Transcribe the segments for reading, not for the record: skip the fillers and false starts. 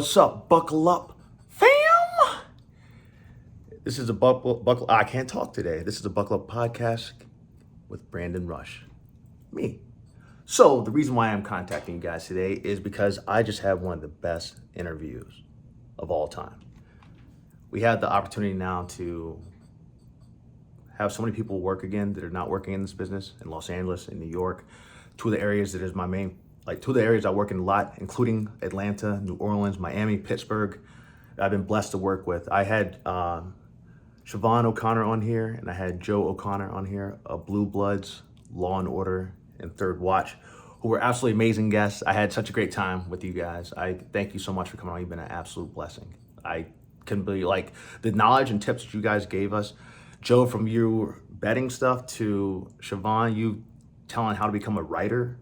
What's up? Buckle up, fam. This is a buckle. I can't talk today. This is a Buckle Up podcast with Brandon Rush, me. So the reason why I'm contacting you guys today is because I just had one of the best interviews of all time. We had the opportunity now to have so many people work again that are not working in this business in Los Angeles, in New York, two of the areas that is my main, two of the areas I work in a lot, including Atlanta, New Orleans, Miami, Pittsburgh. I've been blessed to work with. I had Siobhan O'Connor on here, and I had Joe O'Connor on here of Blue Bloods, Law and Order, and Third Watch, who were absolutely amazing guests. I had such a great time with you guys. I thank you so much for coming on. You've been an absolute blessing. I can believe the knowledge and tips that you guys gave us. Joe, from you betting stuff to Siobhan, you telling how to become a writer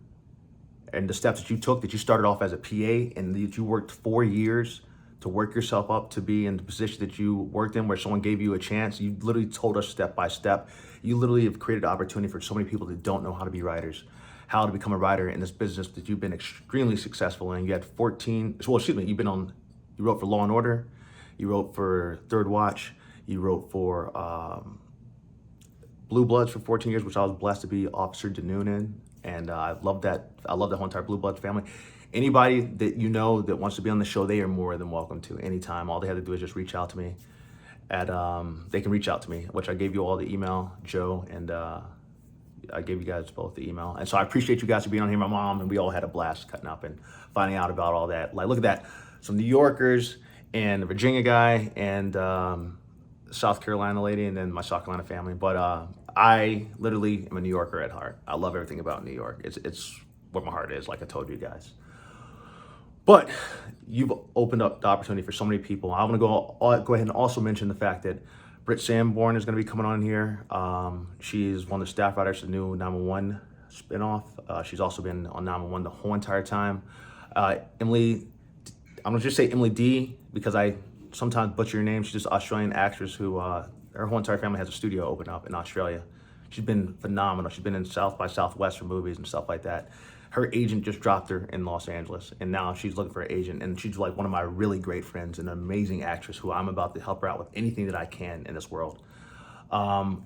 and the steps that you took, that you started off as a PA and that you worked 4 years to work yourself up to be in the position that you worked in, where someone gave you a chance. You literally told us step by step. You literally have created opportunity for so many people that don't know how to be writers, how to become a writer in this business that you've been extremely successful in. You had you wrote for Law and Order, you wrote for Third Watch, you wrote for Blue Bloods for 14 years, which I was blessed to be Officer Danoon in. And I love that. I love the whole entire Blue Bloods family. Anybody that you know that wants to be on the show, they are more than welcome to anytime. All they have to do is just reach out to me. They can reach out to me, which I gave you all the email, Joe, and I gave you guys both the email. And so I appreciate you guys for being on here. My mom and we all had a blast cutting up and finding out about all that. Like, look at that. Some New Yorkers and a Virginia guy and South Carolina lady, and then my South Carolina family. But I literally am a New Yorker at heart. I love everything about New York. It's what my heart is, like I told you guys. But you've opened up the opportunity for so many people. I want to go ahead and also mention the fact that Britt Sanborn is going to be coming on here. She's one of the staff writers of the new 911 spinoff. She's also been on 911 the whole entire time. Emily, I'm going to just say Emily D, because I sometimes butcher your name. She's just an Australian actress who, her whole entire family has a studio open up in Australia. She's been phenomenal. She's been in South by Southwest for movies and stuff like that. Her agent just dropped her in Los Angeles, and now she's looking for an agent, and she's like one of my really great friends, an amazing actress who I'm about to help her out with anything that I can in this world.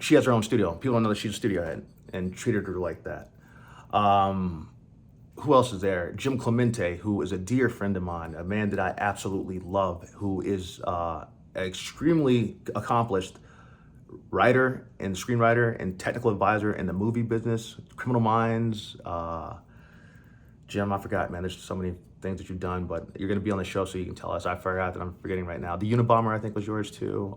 She has her own studio. People don't know that she's a studio head, and treated her like that. Who else is there? Jim Clemente, who is a dear friend of mine, a man that I absolutely love, who is an extremely accomplished writer and screenwriter and technical advisor in the movie business, Criminal Minds. Jim, I forgot, man. There's so many things that you've done, but you're going to be on the show so you can tell us. I forgot that I'm forgetting right now. The Unabomber, I think, was yours too.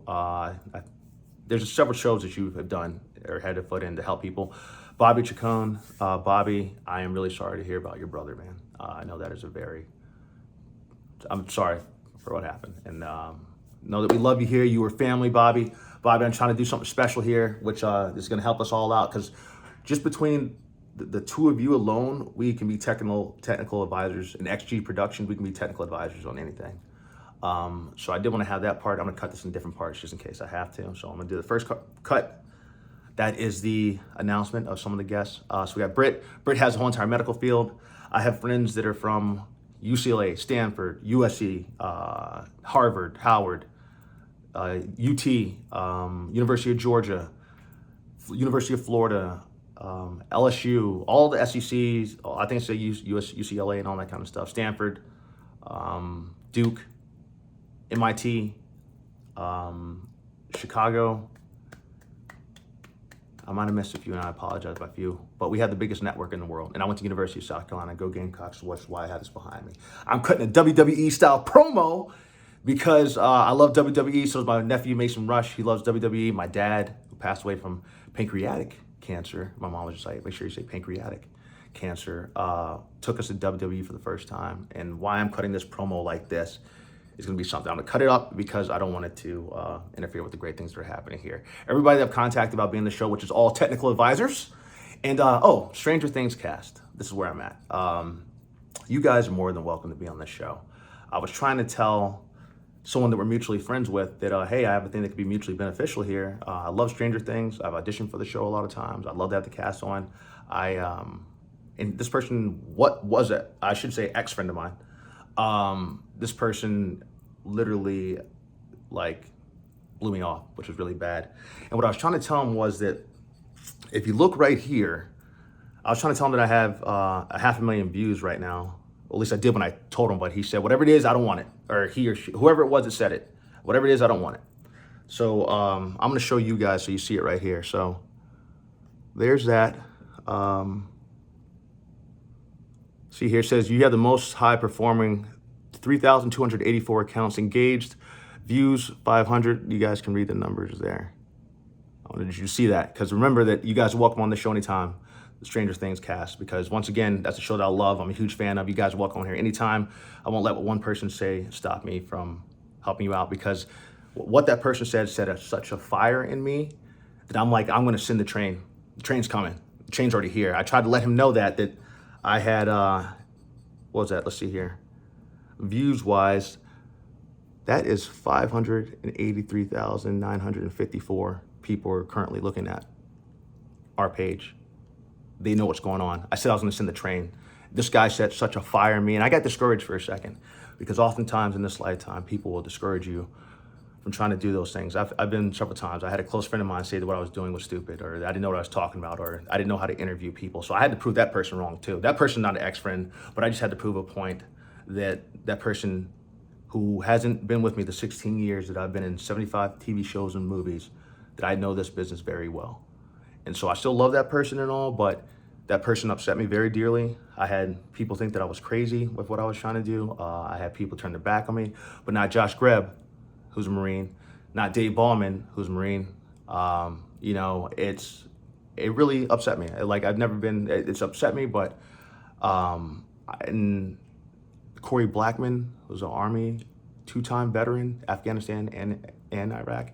There's several shows that you have done or had a foot in to help people. Bobby Chacon, Bobby, I am really sorry to hear about your brother, man. I know that is I'm sorry for what happened. And know that we love you here. You were family, Bobby. Bobby, I'm trying to do something special here, which is going to help us all out, because just between the two of you alone, we can be technical advisors. In XG Productions, we can be technical advisors on anything. So I did want to have that part. I'm going to cut this in different parts just in case I have to. So I'm going to do the first cut. That is the announcement of some of the guests. So we got Britt. Britt has a whole entire medical field. I have friends that are from UCLA, Stanford, USC, Harvard, Howard, UT, University of Georgia, University of Florida, LSU, all the SECs, I think it's UCLA and all that kind of stuff, Stanford, Duke, MIT, Chicago. I might have missed a few, and I apologize by a few, but we had the biggest network in the world. And I went to University of South Carolina, go Gamecocks, which is why I had this behind me. I'm cutting a WWE style promo because I love WWE. So does my nephew, Mason Rush. He loves WWE. My dad, who passed away from pancreatic cancer. My mom was just like, make sure you say pancreatic cancer. Took us to WWE for the first time. And why I'm cutting this promo like this is going to be something. I'm going to cut it up because I don't want it to interfere with the great things that are happening here. Everybody that I've contacted about being on the show, which is all technical advisors. And, Stranger Things cast. This is where I'm at. You guys are more than welcome to be on this show. I was trying to tell someone that we're mutually friends with that, hey, I have a thing that could be mutually beneficial here. I love Stranger Things. I've auditioned for the show a lot of times. I'd love to have the cast on. And this person, I should say ex-friend of mine, This person literally like blew me off, which was really bad. And what I was trying to tell him was that if you look right here, I was trying to tell him that I have a 500,000 views right now. Or at least I did when I told him, but he said, whatever it is, I don't want it. Or he or she, whoever it was that said it, whatever it is, I don't want it. So I'm gonna show you guys so you see it right here. So there's that. See here, it says you have the most high performing 3,284 accounts engaged, views 500. You guys can read the numbers there. I wanted you to see that, because remember that you guys are welcome on the show anytime, the Stranger Things cast, because once again, that's a show that I love. I'm a huge fan of. You guys are welcome on here anytime. I won't let what one person say stop me from helping you out, because what that person said such a fire in me that I'm like, I'm gonna send the train. The train's coming. The train's already here. I tried to let him know that I had, what was that? Let's see here. Views wise, that is 583,954 people are currently looking at our page. They know what's going on. I said I was gonna send the train. This guy set such a fire in me, and I got discouraged for a second, because oftentimes in this lifetime, people will discourage you from trying to do those things. I've been several times. I had a close friend of mine say that what I was doing was stupid, or I didn't know what I was talking about, or I didn't know how to interview people. So I had to prove that person wrong too. That person's not an ex-friend, but I just had to prove a point that that person who hasn't been with me the 16 years that I've been in 75 TV shows and movies, that I know this business very well. And so I still love that person and all, but that person upset me very dearly. I had people think that I was crazy with what I was trying to do. I had people turn their back on me, but not Josh Greb, who's a Marine, not Dave Ballman, who's a Marine. You know, it really upset me. Like, it's upset me, but, and Corey Blackman, who's an Army two-time veteran, Afghanistan and Iraq,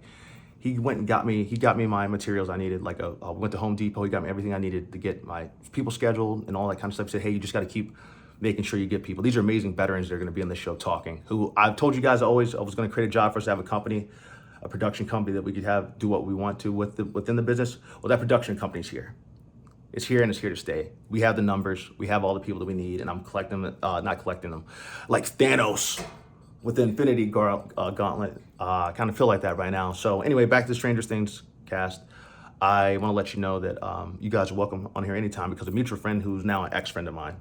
he went and got me my materials I needed. Like, I went to Home Depot, he got me everything I needed to get my people scheduled and all that kind of stuff. He said, hey, you just gotta keep making sure you get people. These are amazing veterans that are gonna be on the show talking, who I've told you guys I was gonna create a job for us to have a company, a production company that we could have do what we want to within the business. Well, that production company's here. It's here and it's here to stay. We have the numbers, we have all the people that we need, and I'm not collecting them. Like Thanos with the Infinity Gauntlet. I kind of feel like that right now. So anyway, back to the Stranger Things cast. I wanna let you know that you guys are welcome on here anytime, because a mutual friend who's now an ex-friend of mine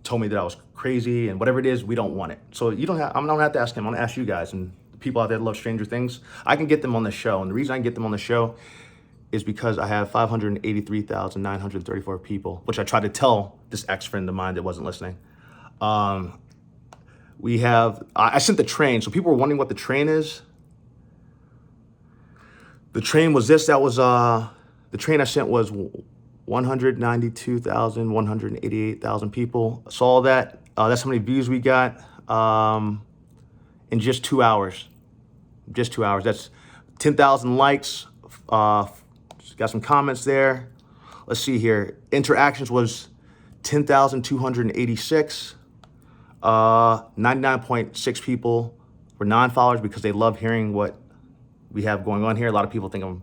told me that I was crazy, and whatever it is, we don't want it. So I don't have to ask him, I'm gonna ask you guys, and the people out there that love Stranger Things, I can get them on the show. And the reason I can get them on the show is because I have 583,934 people, which I tried to tell this ex-friend of mine that wasn't listening. I sent the train, so people were wondering what the train is. The train was this, that was, the train I sent was 192,188,000 people saw that. That's how many views we got in just 2 hours. Just 2 hours. That's 10,000 likes. Got some comments there. Let's see here. Interactions was 10,286. 99.6 people were non-followers because they love hearing what we have going on here. A lot of people think have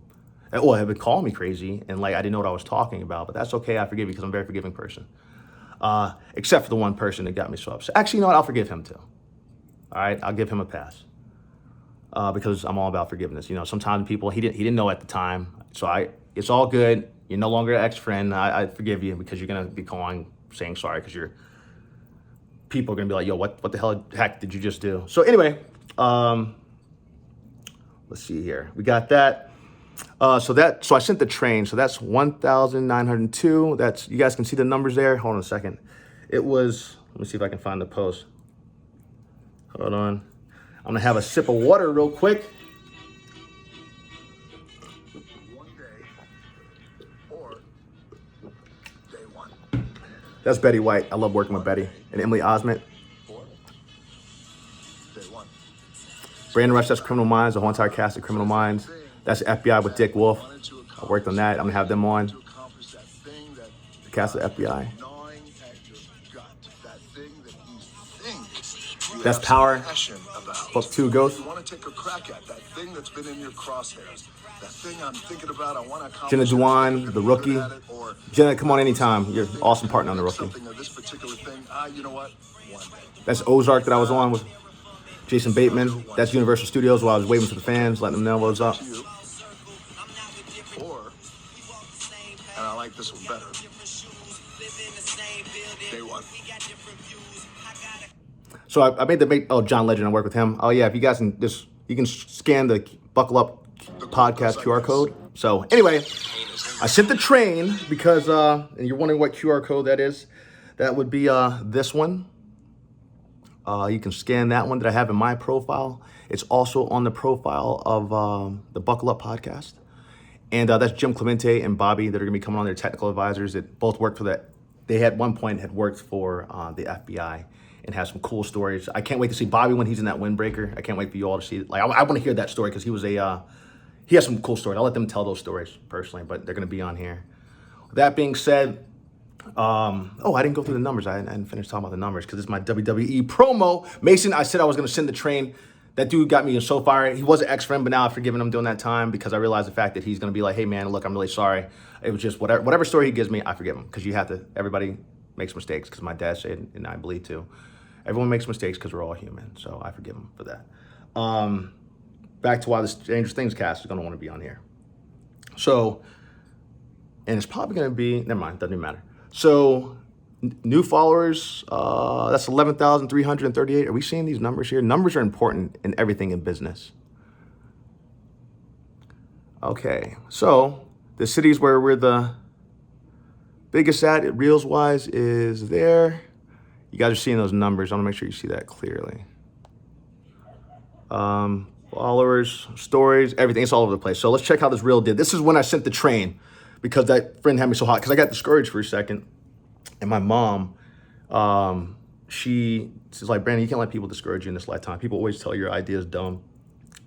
been calling me crazy, and like I didn't know what I was talking about, but that's okay. I forgive you, because I'm a very forgiving person. Except for the one person that got me so upset. Actually, you know what? I'll forgive him too. All right, I'll give him a pass. Because I'm all about forgiveness. You know, sometimes people, he didn't know at the time. So it's all good. You're no longer an ex-friend. I forgive you, because you're gonna be saying sorry, because people are gonna be like, yo, what the heck did you just do? So anyway, let's see here. We got that. So I sent the train. So that's 1,902. You guys can see the numbers there. Hold on a second. It was, let me see if I can find the post. Hold on. I'm gonna have a sip of water real quick. One day, or day one. That's Betty White. I love working with Betty. And Emily Osment. Or day one. Brandon Rush, that's Criminal Minds, the whole entire cast of Criminal Minds. That's FBI with Dick Wolf. I worked on that. I'm gonna have them on. The cast of FBI. That's Power. Book 2 Ghost. You want to take a crack at that thing that's been in your crosshairs. That thing I'm thinking about, I want to accomplish. Jenna Dewan, The Rookie. Jenna, come on anytime. You're an awesome partner on The Rookie. Something of this particular thing. You know what? one day. That's Ozark that I was on with Jason Bateman. That's Universal Studios while I was waving to the fans, letting them know what's up. To you. Or, and I like this one better, day one. So I made John Legend, I work with him. Oh yeah, if you guys can just, you can scan the Buckle Up podcast QR code. So anyway, I sent the train because, and you're wondering what QR code that is. That would be this one. You can scan that one that I have in my profile. It's also on the profile of the Buckle Up podcast. And that's Jim Clemente and Bobby that are going to be coming on. Their technical advisors that both work for that. They had one point had worked for the FBI and have some cool stories. I can't wait to see Bobby when he's in that windbreaker. I can't wait for you all to see it. Like I want to hear that story because he was he has some cool stories. I'll let them tell those stories personally, but they're going to be on here. With that being said, I didn't go through the numbers. I didn't finish talking about the numbers because it's my WWE promo. Mason, I said I was going to send the train. That dude got me so far. He was an ex-friend, but now I've forgiven him during that time because I realized the fact that he's going to be like, hey, man, look, I'm really sorry. It was just whatever story he gives me, I forgive him because everybody makes mistakes because my dad said, and I believe too, everyone makes mistakes because we're all human. So I forgive him for that. Back to why the Stranger Things cast is going to want to be on here. So, and it's probably going to be, never mind, doesn't even matter. So, new followers, that's 11,338. Are we seeing these numbers here? Numbers are important in everything in business. Okay, so the cities where we're the biggest at Reels-wise is there. You guys are seeing those numbers. I want to make sure you see that clearly. Followers, stories, everything. It's all over the place. So let's check how this reel did. This is when I sent the train because that friend had me so hot because I got discouraged for a second. And my mom, she's like, Brandon, you can't let people discourage you in this lifetime. People always tell your idea is dumb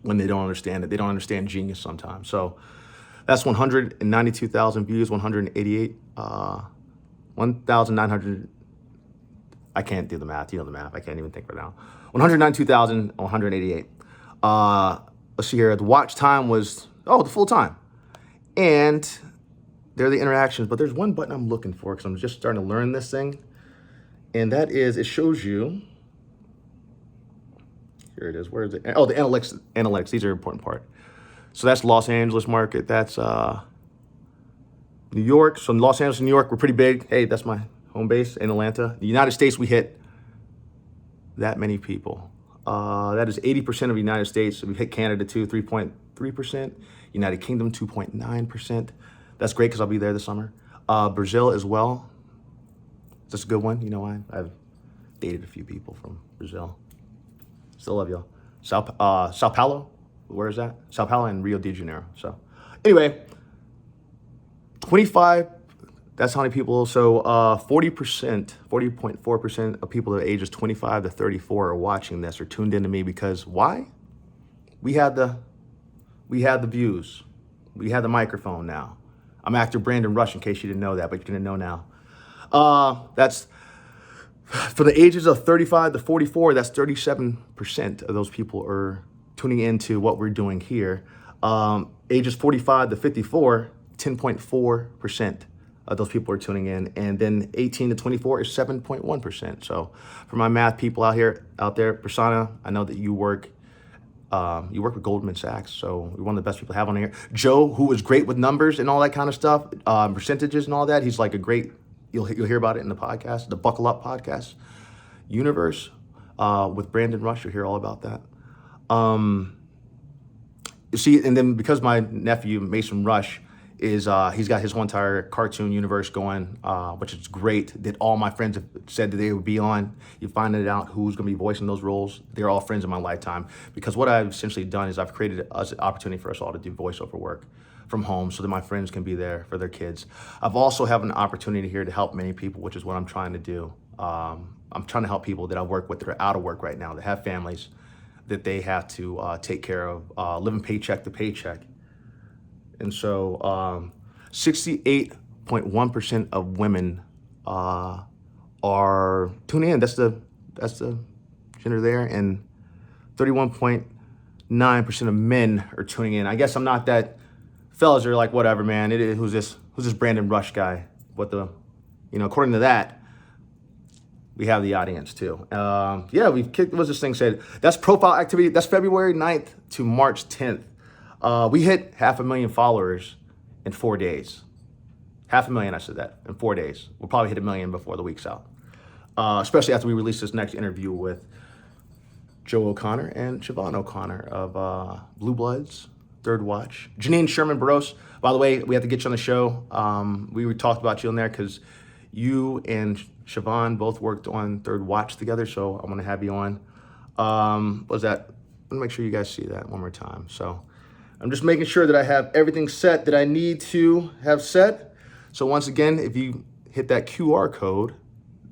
when they don't understand it. They don't understand genius sometimes. So that's 192,000 views, 188, 1,900. I can't do the math. You know the math. I can't even think right now. 192,188. Let's see here. The watch time was, the full time. And there are the interactions, but there's one button I'm looking for because I'm just starting to learn this thing. And that is, it shows you, here it is, where is it? Oh, the analytics, these are an important part. So that's Los Angeles market, that's New York. So in Los Angeles and New York, we're pretty big. Hey, that's my home base in Atlanta. The United States, we hit that many people. That is 80% of the United States. So we hit Canada too, 3.3%. United Kingdom, 2.9%. That's great because I'll be there this summer. Brazil as well. That's a good one. You know, I've dated a few people from Brazil. Still love y'all. Sao Paulo, where is that? Sao Paulo and Rio de Janeiro. So anyway, 25, that's how many people. So 40%, 40.4% of people that are ages 25 to 34 are watching this or tuned into me because why? We had the views. We had the microphone now. I'm actor Brandon Rush, in case you didn't know that, but you're gonna know now. That's for the ages of 35 to 44, that's 37% of those people are tuning into what we're doing here. Ages 45 to 54, 10.4% of those people are tuning in. And then 18 to 24 is 7.1%. So for my math people out there, Prasanna, I know that you work with Goldman Sachs, so you're one of the best people to have on here. Joe, who is great with numbers and all that kind of stuff, percentages and all that. He's like a great, you'll hear about it in the podcast, the Buckle Up podcast universe with Brandon Rush. You'll hear all about that. You see, and then because my nephew, Mason Rush, he's got his whole entire cartoon universe going, which is great, that all my friends have said that they would be on. You find it out who's going to be voicing those roles. They're all friends in my lifetime. Because what I've essentially done is I've created an opportunity for us all to do voiceover work from home so that my friends can be there for their kids. I've also have an opportunity here to help many people, which is what I'm trying to do. I'm trying to help people that I work with that are out of work right now, that have families that they have to take care of, living paycheck to paycheck. And so 68.1% of women are tuning in. That's the gender there. And 31.9% of men are tuning in. I guess I'm not that, fellas are like, whatever, man. Who's this Brandon Rush guy? According to that, we have the audience too. Yeah, we've kicked, what's this thing said? That's profile activity. That's February 9th to March 10th. We hit 500,000 followers in 4 days. 500,000, I said that, in 4 days. We'll probably hit 1 million before the week's out. Especially after we release this next interview with Joe O'Connor and Siobhan O'Connor of Blue Bloods, Third Watch. Janine Sherman-Burroughs, by the way, we have to get you on the show. We talked about you in there because you and Siobhan both worked on Third Watch together, so I'm going to have you on. What was that? Let me make sure you guys see that one more time. So I'm just making sure that I have everything set that I need to have set. So once again, if you hit that QR code,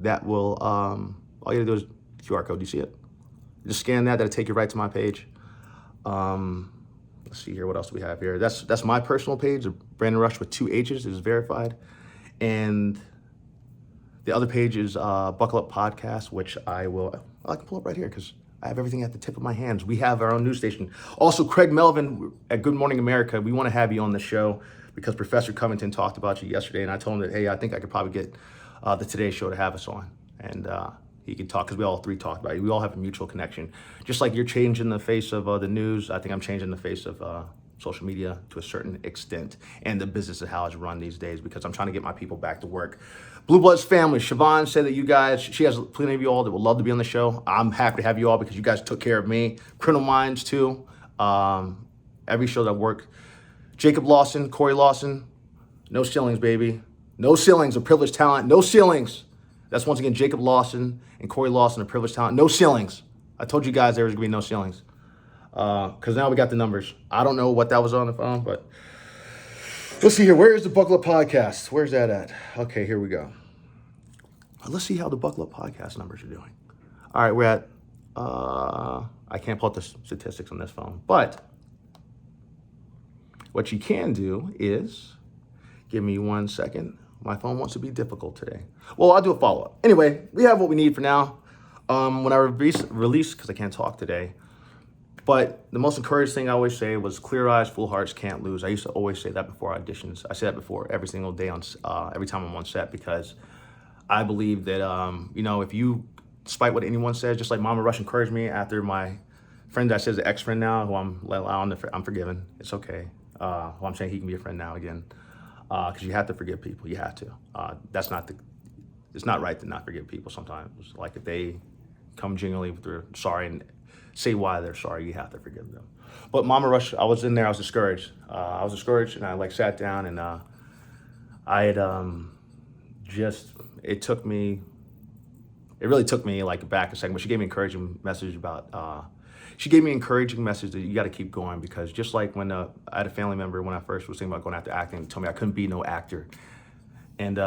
that will, all you gotta do is QR code, do you see it? Just scan that, that'll take you right to my page. Let's see here, what else do we have here? That's my personal page, Brandon Rush with 2 H's, is verified. And the other page is Buckle Up Podcast, which I can pull up right here because I have everything at the tip of my hands. We have our own news station. Also, Craig Melvin at Good Morning America, we want to have you on the show because Professor Covington talked about you yesterday, and I told him that, hey, I think I could probably get the Today Show to have us on. And he could talk, because we all three talked about it. We all have a mutual connection. Just like you're changing the face of the news, I think I'm changing the face of social media to a certain extent, and the business of how it's run these days, because I'm trying to get my people back to work. Blue Bloods family, Siobhan said that you guys, she has plenty of you all that would love to be on the show. I'm happy to have you all because you guys took care of me. Criminal Minds too. Every show that worked. Jacob Lawson, Corey Lawson, no ceilings, baby. No ceilings, a privileged talent, no ceilings. That's once again Jacob Lawson and Corey Lawson, a privileged talent, no ceilings. I told you guys there was gonna be no ceilings. Because now we got the numbers. I don't know what that was on the phone, but let's see here. Where is the Buckle Up Podcast? Where's that at? Okay, here we go. Let's see how the Buckle Up Podcast numbers are doing. All right, we're at, I can't pull up the statistics on this phone, but what you can do is, give me 1 second. My phone wants to be difficult today. Well, I'll do a follow-up. Anyway, we have what we need for now. When I release, because I can't talk today, but the most encouraging thing I always say was clear eyes, full hearts can't lose. I used to always say that before auditions. I say that before every single day on every time I'm on set, because I believe that if you, despite what anyone says, just like Mama Rush encouraged me after my friend that says the ex-friend now, who I'm forgiven. It's okay. Well, I'm saying he can be a friend now again, because you have to forgive people. You have to. It's not right to not forgive people sometimes. Like if they come genuinely with their sorry and say why they're sorry, you have to forgive them. But Mama Rush, I was in there, I was discouraged. And I sat down and I had it really took me like back a second, but she gave me an encouraging message about, that you got to keep going, because just like when I had a family member when I first was thinking about going after acting, told me I couldn't be no actor. And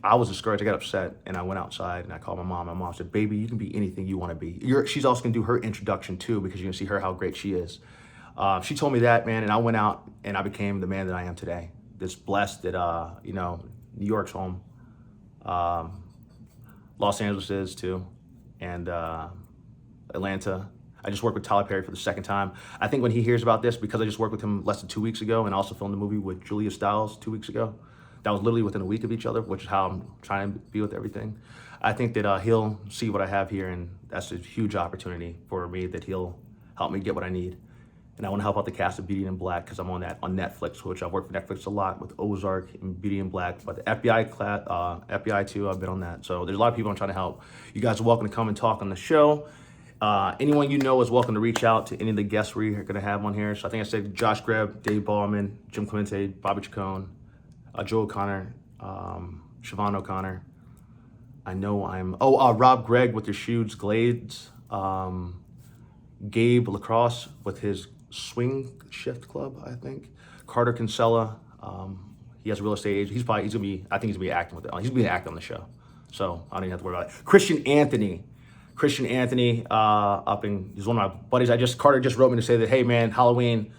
I was discouraged. I got upset, and I went outside and I called my mom. My mom said, "Baby, you can be anything you want to be." She's also gonna do her introduction too, because you can see her how great she is. She told me that, man, and I went out and I became the man that I am today. Just blessed that New York's home, Los Angeles is too, and Atlanta. I just worked with Tyler Perry for the second time. I think when he hears about this, because I just worked with him less than 2 weeks ago, and I also filmed a movie with Julia Stiles 2 weeks ago. That was literally within a week of each other, which is how I'm trying to be with everything. I think that he'll see what I have here, and that's a huge opportunity for me, that he'll help me get what I need. And I want to help out the cast of Beauty in Black, because I'm on Netflix, which I've worked for Netflix a lot with Ozark and Beauty in Black. But the FBI too, I've been on that. So there's a lot of people I'm trying to help. You guys are welcome to come and talk on the show. Anyone you know is welcome to reach out to any of the guests we're going to have on here. So I think I said Josh Greb, Dave Ballman, Jim Clemente, Bobby Chacon, Joe O'Connor, Siobhan O'Connor. I know Rob Gregg with the Shoots Glades, Gabe Lacrosse with his Swing Shift Club, I think. Carter Kinsella, he has a real estate agent. He's gonna be acting with it. He's gonna be acting on the show, so I don't even have to worry about it. Christian Anthony, he's one of my buddies. Carter just wrote me to say that, hey man, Halloween,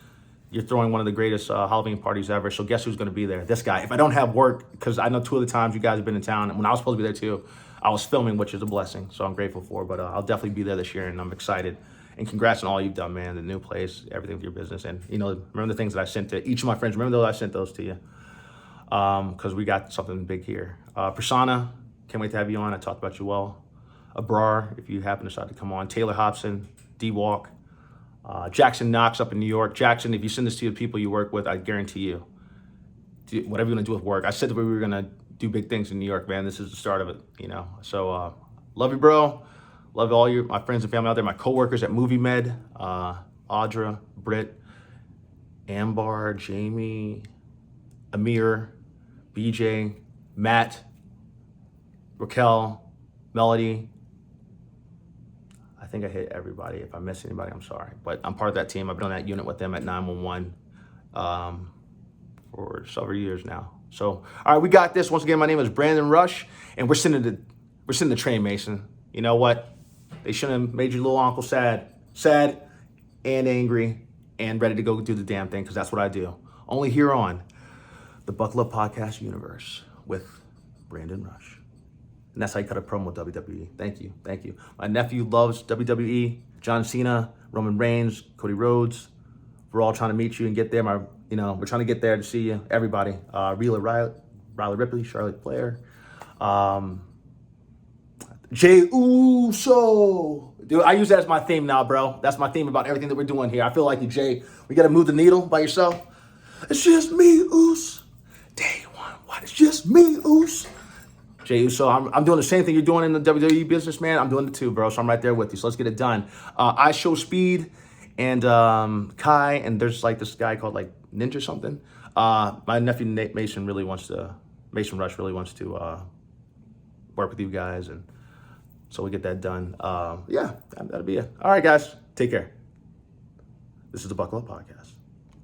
you're throwing one of the greatest Halloween parties ever. So guess who's going to be there? This guy. If I don't have work, because I know 2 of the times you guys have been in town, and when I was supposed to be there too, I was filming, which is a blessing. So I'm grateful for. But I'll definitely be there this year, and I'm excited. And congrats on all you've done, man. The new place, everything with your business, and remember the things that I sent to each of my friends. Remember those? I sent those to you, because we got something big here. Prasanna, can't wait to have you on. I talked about you well. Abrar, if you happen to decide to come on. Taylor Hobson, D-Walk. Jackson Knox up in New York. Jackson, if you send this to the people you work with, I guarantee you, whatever you're going to do with work. I said that we were going to do big things in New York, man. This is the start of it, So love you, bro. Love all my friends and family out there. My coworkers at Movie Med, Audra, Britt, Ambar, Jamie, Amir, BJ, Matt, Raquel, Melody. I think I hit everybody. If I miss anybody, I'm sorry. But I'm part of that team. I've been on that unit with them at 911 for several years now. So, all right, we got this. Once again, my name is Brandon Rush, and we're sending the train, Mason. You know what? They shouldn't have made your little uncle sad and angry and ready to go do the damn thing, because that's what I do. Only here on the Buckle Up Podcast universe with Brandon Rush. And that's how you cut a promo with WWE. Thank you. My nephew loves WWE, John Cena, Roman Reigns, Cody Rhodes. We're all trying to meet you and get there. We're trying to get there to see you. Everybody. Riley Ripley, Charlotte Flair. Jey Uso. Dude, I use that as my theme now, bro. That's my theme about everything that we're doing here. I feel like you, Jay. We got to move the needle by yourself. It's just me, Uso. Day one. What? It's just me, Uso. Jey Uso, I'm doing the same thing you're doing in the WWE business, man. I'm doing it too, bro. So I'm right there with you. So let's get it done. I Show Speed and Kai, and there's like this guy called like Ninja something. My nephew Mason Rush really wants to work with you guys, and so we get that done. Yeah, that'll be it. All right, guys, take care. This is the Buckle Up Podcast.